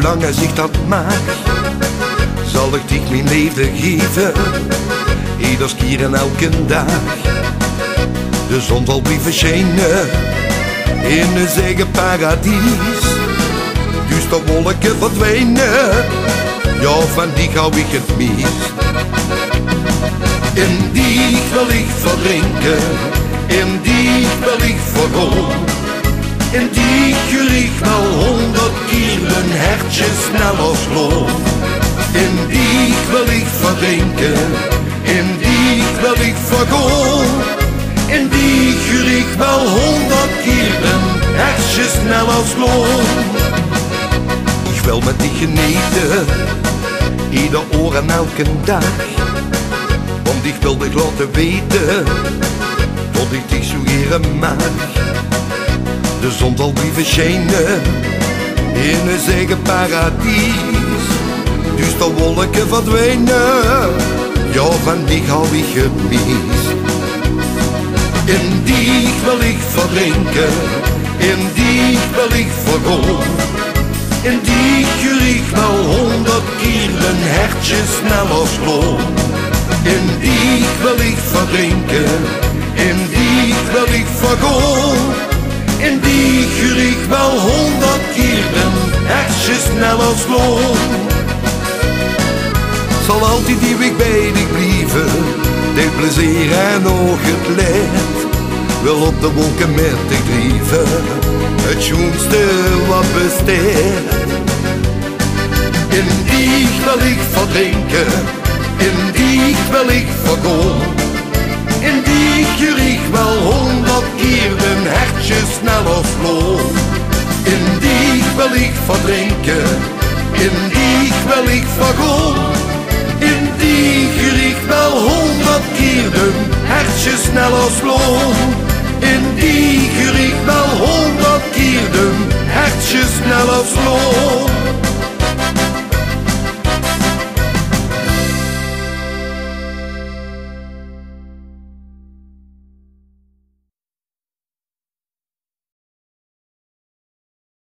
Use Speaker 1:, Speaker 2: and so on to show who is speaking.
Speaker 1: zolang als ik dat mag, zal ik dich mijn leven geven, ieders keer en elke dag. De zon zal blijven schijnen in een zegen paradies, dus de wolken verdwijnen, ja, van die hou ik het meest. In die wil ik verdrinken, in die wil ik vergaan, in die gericht wel 100 keer een hertje sneller slaan. In die wil ik verdrinken, in die wil ik vergaan, in die gericht wel 100 keer een hertje sneller slaan. Ik wil met die genieten, ieder oor en elke dag, want ik wil dich laten weten, dat ik dich zo geren mag. De zon zal blijven schijnen in een zegen paradies, dus de wolken verdwijnen, ja, van die hou ik het meest. In die wil ik verdrinken, in die wil ik vergaan, in die gericht wel 100 keer een hertje sneller slaan. In die wil ik verdrinken, in die wil ik vergaan, in die gericht wel 100 keer een hertje sneller slaan. Zal altijd die week bij dich blijven, dit plezier en ook het leed, wil op de wolken met dich drijven, het schoonste wat bestaat. In die wil ik verdrinken, in die wil ik vergaan, in die gericht wel 100 keer een hertje sneller slaan. In die wil ik verdrinken, in die wil ik vergaan, in die gericht wel 100 keer een hertje sneller slaan. In die gericht wel 100 keer een hertje sneller slaan.